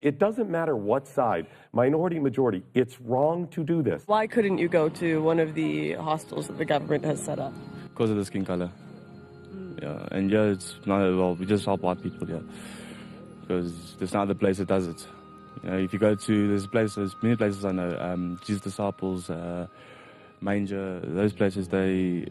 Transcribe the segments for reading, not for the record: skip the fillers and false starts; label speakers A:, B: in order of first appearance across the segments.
A: It doesn't matter what side, minority, majority, it's wrong to do this.
B: Why couldn't you go to one of the hostels that the government has set up?
C: Because of the skin color. Yeah, and yeah, it's not, well, we just help white people, yeah. Because there's no other place that does it. You know, if you go to, there's many places I know, Jesus Disciples, Manger, those places, they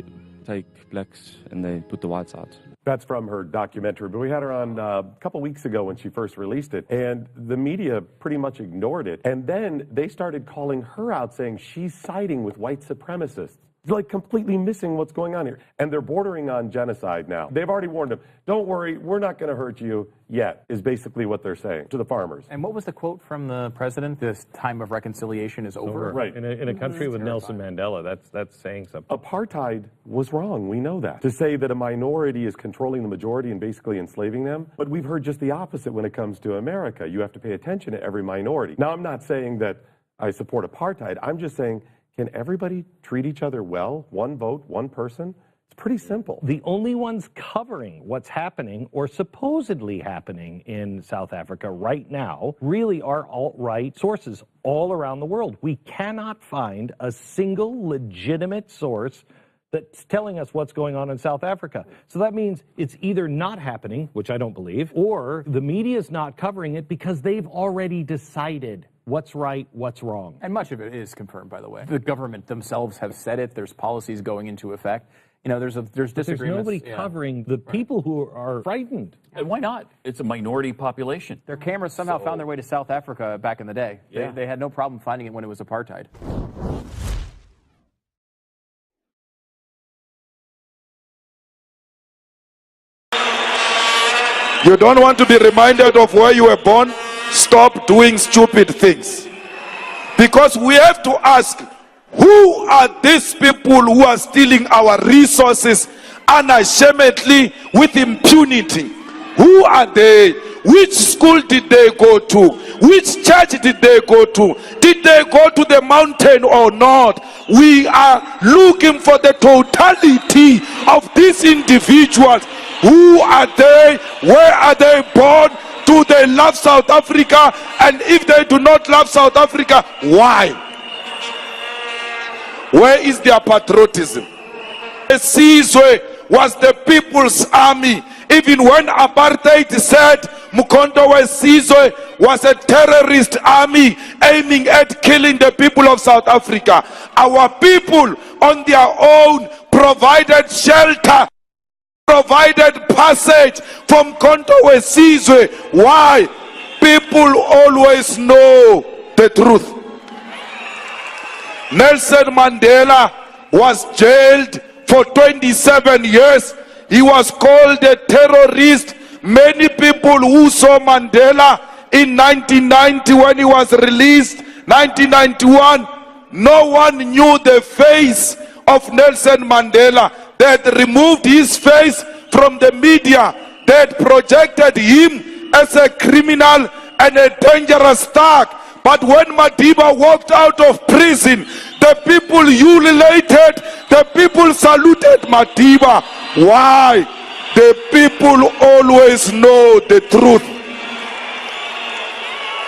C: take blacks and they put the whites out.
A: That's from her documentary, but we had her on a couple weeks ago when she first released it, and the media pretty much ignored it. And then they started calling her out, saying she's siding with white supremacists. Like completely missing what's going on here. And they're bordering on genocide now. They've already warned them, don't worry, we're not going to hurt you yet, is basically what they're saying to the farmers.
D: And what was the quote from the president? This time of reconciliation is over.
A: Right.
E: In a country with Nelson Mandela, that's saying something.
A: Apartheid was wrong, we know that. To say that a minority is controlling the majority and basically enslaving them, but we've heard just the opposite when it comes to America. You have to pay attention to every minority. Now, I'm not saying that I support apartheid, I'm just saying, can everybody treat each other well? One vote, one person? It's pretty simple.
E: The only ones covering what's happening or supposedly happening in South Africa right now really are alt-right sources all around the world. We cannot find a single legitimate source that's telling us what's going on in South Africa. So that means it's either not happening, which I don't believe, or the media is not covering it because they've already decided what's right, what's wrong.
D: And much of it is confirmed, by the way. The government themselves have said it. There's policies going into effect. You know, there's disagreements.
E: There's nobody covering the people who are frightened.
F: And why not? It's a minority population.
D: Their cameras somehow found their way to South Africa back in the day.
F: Yeah.
D: They had no problem finding it when it was apartheid.
G: You don't want to be reminded of where you were born? Stop doing stupid things. Because we have to ask, who are these people who are stealing our resources unashamedly with impunity? Who are they? Which school did they go to? Which church did they go to? Did they go to the mountain or not? We are looking for the totality of these individuals. Who are they? Where are they born? Do they love South Africa? And if they do not love South Africa, why? Where is their patriotism? The Sizwe was the people's army. Even when apartheid said Mkhonto Sizwe was a terrorist army aiming at killing the people of South Africa, our people on their own provided shelter, provided passage from Mkhonto Sizwe. Why? People always know the truth. Nelson Mandela was jailed for 27 years. He was called a terrorist. Many people who saw Mandela in 1990 when he was released, 1991, no one knew the face of Nelson Mandela. They had removed his face from the media. They had projected him as a criminal and a dangerous thug. But when Madiba walked out of prison, the people ululated, the people saluted Madiba. Why? The people always know the truth.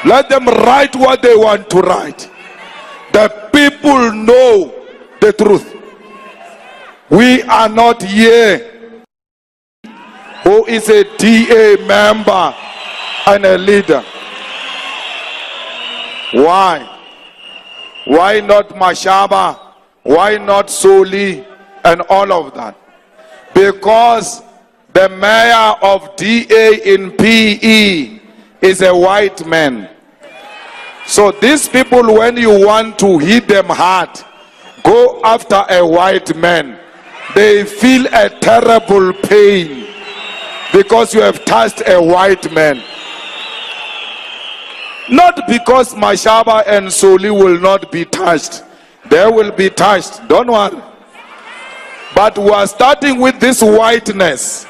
G: Let them write what they want to write. The people know the truth. We are not here who is a DA member and a leader. Why? Why not Mashaba? Why not Soli and all of that? Because the mayor of DA in PE is a white man. So these people, when you want to hit them hard, go after a white man. They feel a terrible pain because you have touched a white man. Not because Mashaba and Soli will not be touched. They will be touched. Don't worry. But we are starting with this whiteness.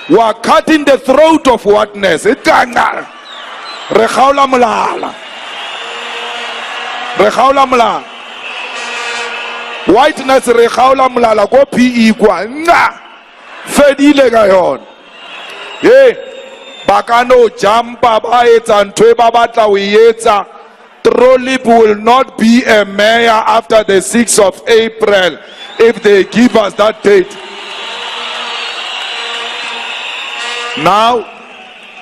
G: We are cutting the throat of whiteness. Whiteness rekhaula mlala ko PE kwa nga fedile ga yona. Hey, bakano jumpa ba etsa ntwe ba batla o etsa. Trolip will not be a mayor after the 6th of April if they give us that date. Now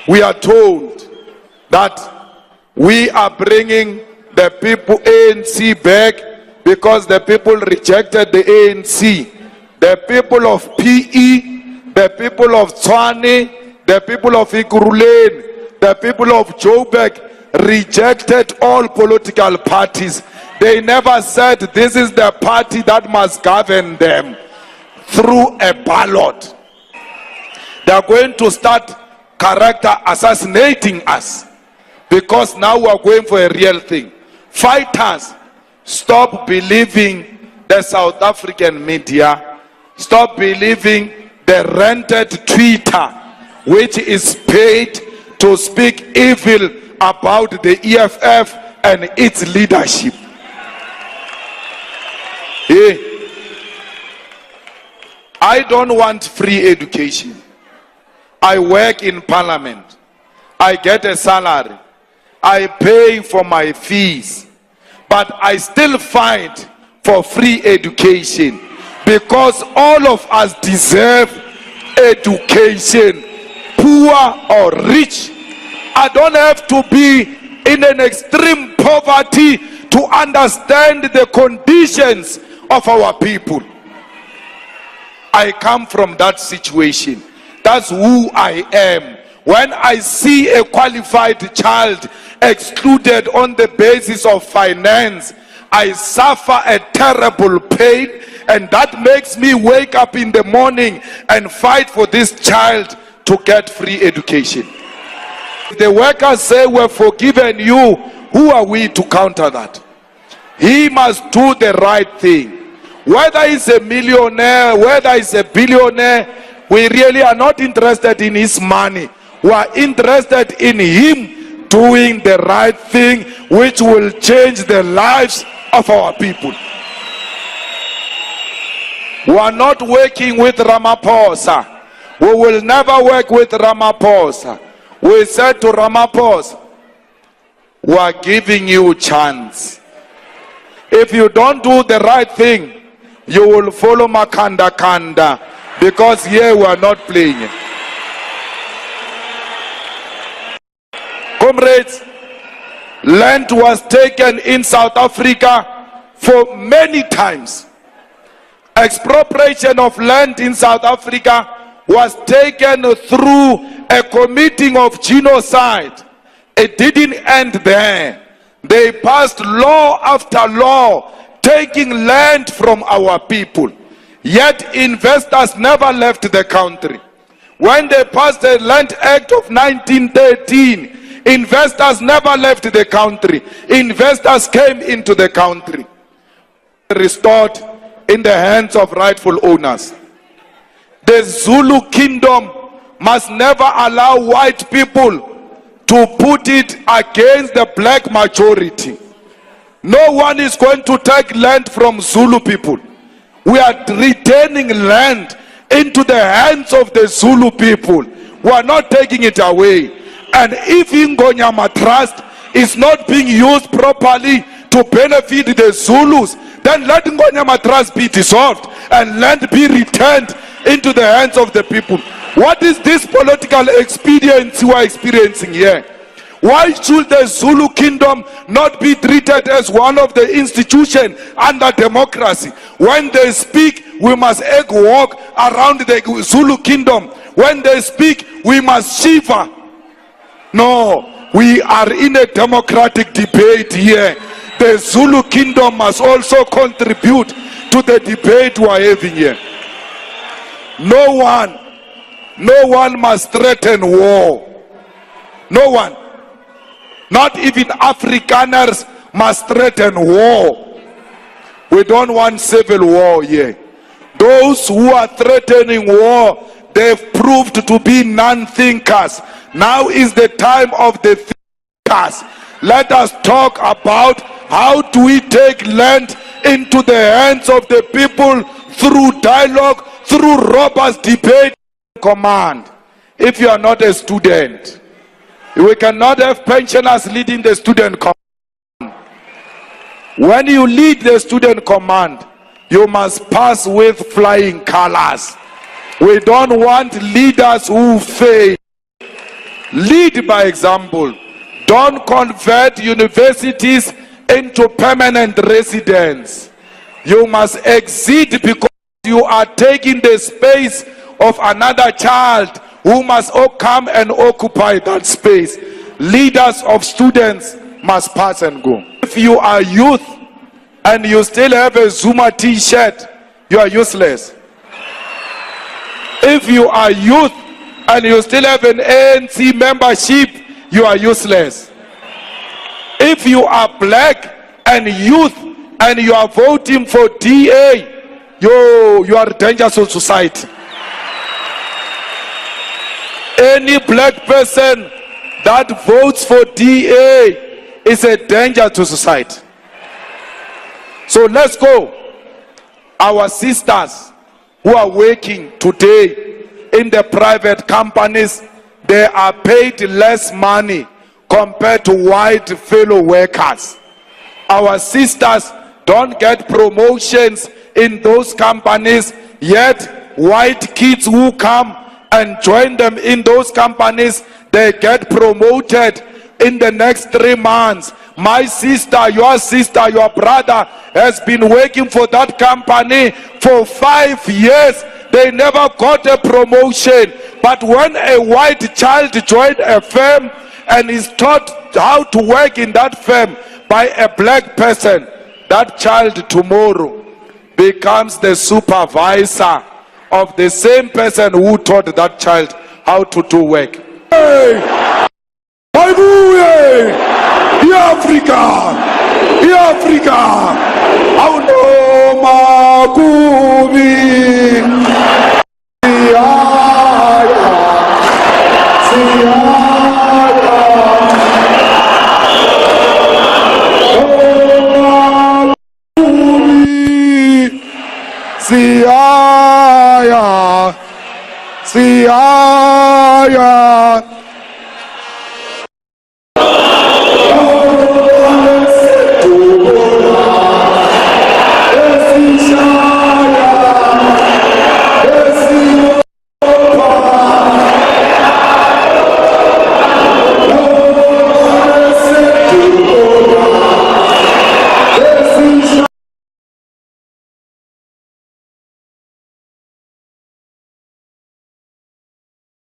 G: we are told that we are bringing the people ANC back because the people rejected the ANC. The people of PE, the people of Tshwane, the people of Ikuruleni, the people of Joburg rejected all political parties. They never said this is the party that must govern them through a ballot. They are going to start character assassinating us because now we are going for a real thing. Fighters, stop believing the South African media. Stop believing the rented Twitter, which is paid to speak evil about the EFF and its leadership. I don't want free education. I work in parliament. I get a salary. I pay for my fees. But I still fight for free education because all of us deserve education, poor or rich. I don't have to be in an extreme poverty to understand the conditions of our people. I come from that situation. That's who I am. When I see a qualified child excluded on the basis of finance, I suffer a terrible pain, and that makes me wake up in the morning and fight for this child to get free education. If the workers say we're forgiven you, who are we to counter that? He must do the right thing. Whether he's a millionaire, whether he's a billionaire, we really are not interested in his money. We are interested in him doing the right thing, which will change the lives of our people. We are not working with Ramaphosa. We will never work with Ramaphosa. We said to Ramaphosa, we are giving you a chance. If you don't do the right thing, you will follow Makanda Kanda, because here we are not playing. Comrades, land was taken in South Africa for many times. Expropriation of land in South Africa was taken through a committing of genocide. It didn't end there. They passed law after law, taking land from our people. Yet investors never left the country. When they passed the Land Act of 1913, investors never left the country. Investors came into the country. Restored in the hands of rightful owners. The Zulu kingdom must never allow white people to put it against the black majority. No one is going to take land from Zulu people. We are returning land into the hands of the Zulu people. We are not taking it away. And if Ingonyama Trust is not being used properly to benefit the Zulus, then let Ngonyama Trust be dissolved and land be returned into the hands of the people. What is this political expediency we are experiencing here? Why should the Zulu kingdom not be treated as one of the institutions under democracy? When they speak, we must egg walk around the Zulu kingdom. When they speak, we must shiver. No, we are in a democratic debate here. The Zulu kingdom must also contribute to the debate we are having here. No one must threaten war. No one. Not even Afrikaners must threaten war. We don't want civil war here. Those who are threatening war, they've proved to be non-thinkers. Now is the time of the thinkers. Let us talk about how do we take land into the hands of the people through dialogue, through robust debate, command. if you are not a student. We cannot have pensioners leading the student command. When you lead the student command, you must pass with flying colors. We don't want leaders who fail. Lead by example. Don't convert universities into permanent residence. You must exit because you are taking the space of another child who must come and occupy that space. Leaders of students must pass and go. If you are youth and you still have a Zuma t-shirt, you are useless. If you are youth and you still have an ANC membership, you are useless. If you are black and youth and you are voting for DA, you are dangerous to society. Any black person that votes for DA is a danger to society. So let's go. Our sisters who are working today in the private companies, they are paid less money compared to white fellow workers. Our sisters don't get promotions in those companies, yet white kids who come and join them in those companies, they get promoted in the next 3 months. My sister, your brother has been working for that company for 5 years. They never got a promotion. But when a white child joined a firm and is taught how to work in that firm by a black person, that child tomorrow becomes the supervisor of the same person who taught that child how to do work. Hey! Africa! Siaya,